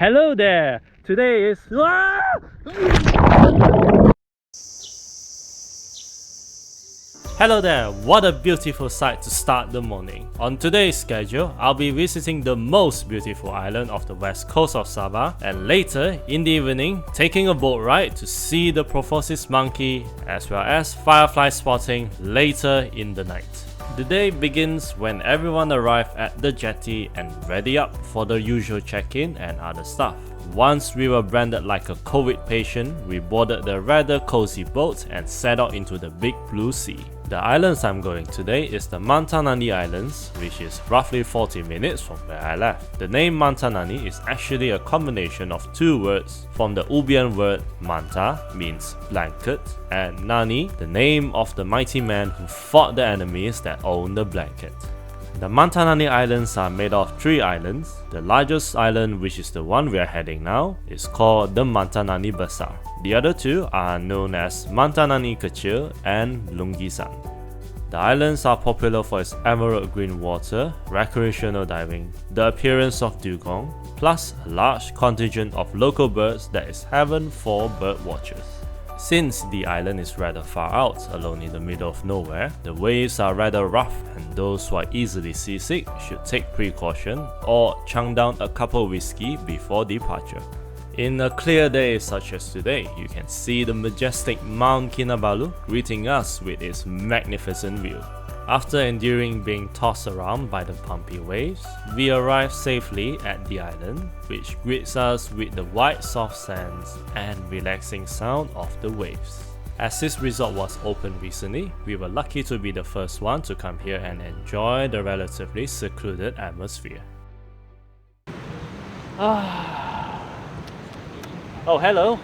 Hello there! Today is... Hello there! What a beautiful sight to start the morning. On today's schedule, I'll be visiting the most beautiful island of the west coast of Sabah, and later in the evening, taking a boat ride to see the proboscis monkey as well as firefly spotting later in the night. The day begins when everyone arrives at the jetty and ready up for the usual check-in and other stuff. Once we were branded like a COVID patient, we boarded the rather cozy boat and set out into the big blue sea. The islands I'm going today is the Mantanani Islands, which is roughly 40 minutes from where I left. The name Mantanani is actually a combination of two words from the Ubian word Manta, means blanket, and Nani, the name of the mighty man who fought the enemies that owned the blanket. The Mantanani Islands are made of 3 islands. The largest island, which is the one we are heading now, is called the Mantanani Besar. The other 2 are known as Mantanani Kecil and Lungisan. The islands are popular for its emerald green water, recreational diving, the appearance of dugong, plus a large contingent of local birds that is heaven for bird watchers. Since the island is rather far out, alone in the middle of nowhere, the waves are rather rough and those who are easily seasick should take precaution or chunk down a couple whiskey before departure. In a clear day such as today, you can see the majestic Mount Kinabalu greeting us with its magnificent view. After enduring being tossed around by the bumpy waves, we arrive safely at the island, which greets us with the white soft sands and relaxing sound of the waves. As this resort was opened recently, we were lucky to be the first one to come here and enjoy the relatively secluded atmosphere. Oh, hello!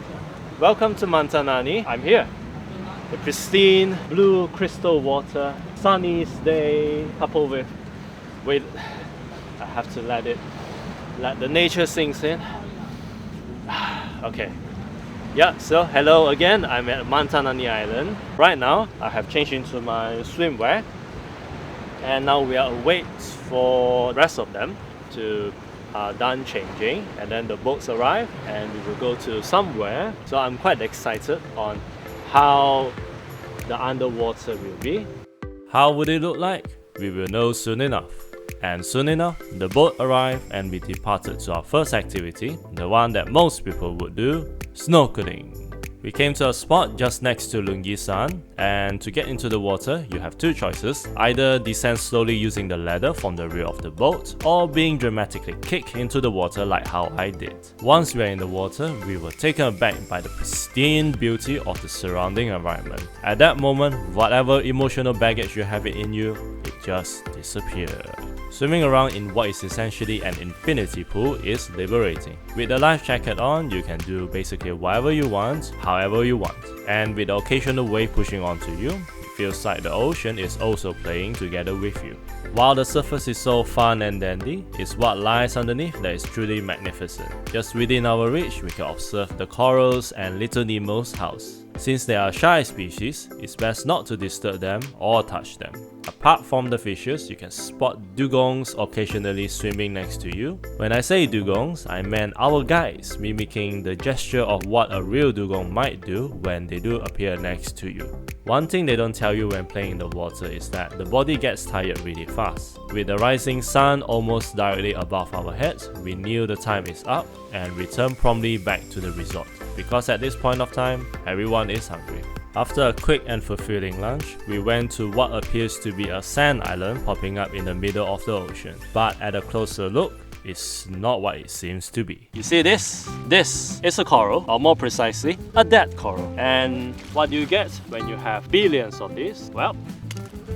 Welcome to Mantanani. I'm here. The pristine blue crystal water, sunny day, coupled with I have to let the nature sinks in. Okay. Yeah, so hello again, I'm at Mantanani Island. Right now, I have changed into my swimwear, and now we are await for the rest of them to done changing, and then the boats arrive and we will go to somewhere. So I'm quite excited on how the underwater will be. How would it look like? We will know soon enough. And soon enough, the boat arrived and we departed to our first activity, the one that most people would do, snorkeling. We came to a spot just next to Lungisan, and to get into the water, you have 2 choices: either descend slowly using the ladder from the rear of the boat, or being dramatically kicked into the water like how I did. Once we are in the water, we were taken aback by the pristine beauty of the surrounding environment. At that moment, whatever emotional baggage you have in you, it just disappeared. Swimming around in what is essentially an infinity pool is liberating. With the life jacket on, you can do basically whatever you want, however you want. And with the occasional wave pushing onto you, it feels like the ocean is also playing together with you. While the surface is so fun and dandy, it's what lies underneath that is truly magnificent. Just within our reach, we can observe the corals and Little Nemo's house. Since they are shy species, it's best not to disturb them or touch them. Apart from the fishes, you can spot dugongs occasionally swimming next to you. When I say dugongs, I meant our guides, mimicking the gesture of what a real dugong might do when they do appear next to you. One thing they don't tell you when playing in the water is that the body gets tired really fast. With the rising sun almost directly above our heads, we knew the time is up and returned promptly back to the resort, because at this point of time, everyone is hungry. After a quick and fulfilling lunch, we went to what appears to be a sand island popping up in the middle of the ocean. But at a closer look, it's not what it seems to be. You see this? This is a coral, or more precisely, a dead coral. And what do you get when you have billions of these? Well,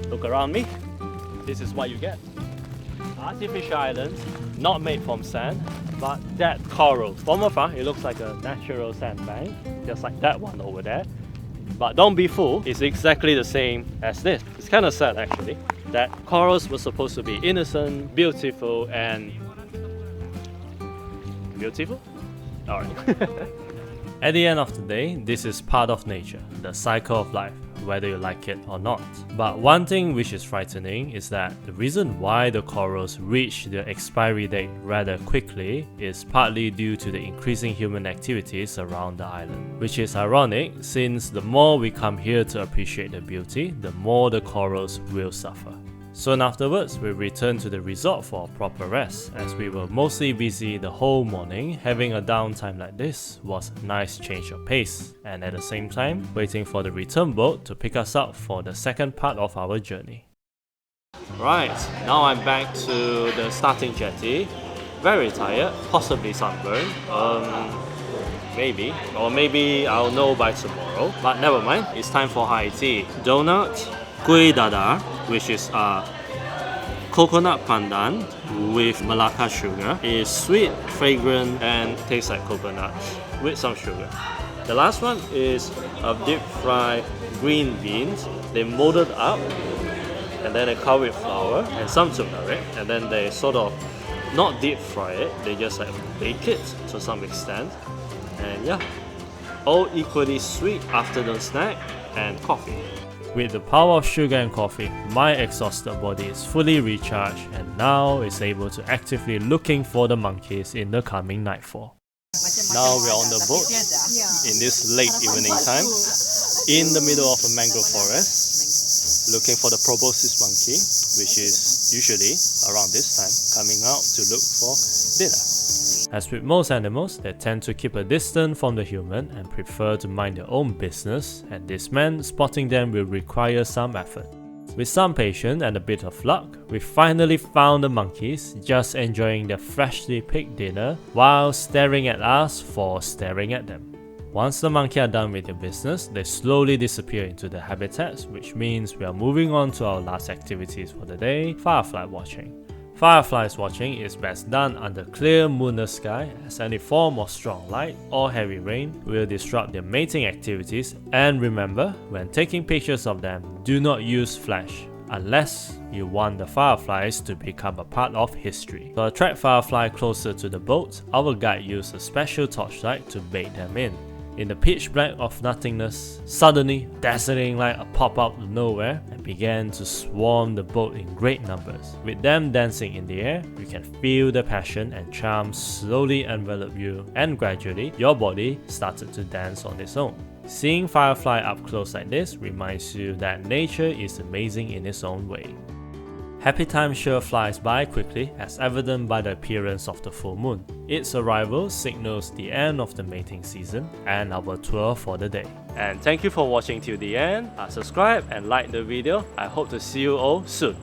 look around me. This is what you get. Artificial islands, not made from sand, but dead corals. From afar, it looks like a natural sandbank, just like that one over there. But don't be fooled, it's exactly the same as this. It's kind of sad actually, that corals were supposed to be innocent, beautiful, and... beautiful? Alright. At the end of the day, this is part of nature, the cycle of life. whether you like it or not. But one thing which is frightening is that the reason why the corals reach their expiry date rather quickly is partly due to the increasing human activities around the island, which is ironic since the more we come here to appreciate the beauty, the more the corals will suffer. Soon afterwards, we returned to the resort for a proper rest, as we were mostly busy the whole morning. Having a downtime like this was a nice change of pace, and at the same time, waiting for the return boat to pick us up for the second part of our journey. Right, now I'm back to the starting jetty. Very tired, possibly sunburned. Maybe, or maybe I'll know by tomorrow. But never mind, it's time for high tea. Donut, kuih dadar, which is coconut pandan with Malacca sugar. It's sweet, fragrant, and tastes like coconut with some sugar. The last one is a deep fried green beans. They molded up and then they cover with flour and some turmeric, and then they sort of not deep fry it, they just like bake it to some extent. And yeah, all equally sweet afternoon snack and coffee. With the power of sugar and coffee, my exhausted body is fully recharged and now is able to actively looking for the monkeys in the coming nightfall. Now we're on the boat in this late evening time in the middle of a mangrove forest looking for the proboscis monkey, which is usually around this time coming out to look for dinner. As with most animals, they tend to keep a distance from the human and prefer to mind their own business, and this meant spotting them will require some effort. With some patience and a bit of luck, we finally found the monkeys just enjoying their freshly picked dinner while staring at us for staring at them. Once the monkeys are done with their business, they slowly disappear into the habitats, which means we are moving on to our last activities for the day, firefly watching. Fireflies watching is best done under clear moonless sky, as any form of strong light or heavy rain will disrupt their mating activities. And remember, when taking pictures of them, do not use flash unless you want the fireflies to become a part of history. To attract firefly closer to the boat, our guide used a special torchlight to bait them in. In the pitch black of nothingness, suddenly dazzling light popped out of nowhere and began to swarm the boat in great numbers. With them dancing in the air, you can feel the passion and charm slowly envelop you, and gradually your body started to dance on its own. Seeing firefly up close like this reminds you that nature is amazing in its own way. Happy time sure flies by quickly, as evident by the appearance of the full moon. Its arrival signals the end of the mating season and our tour for the day. And thank you for watching till the end. Subscribe and like the video. I hope to see you all soon.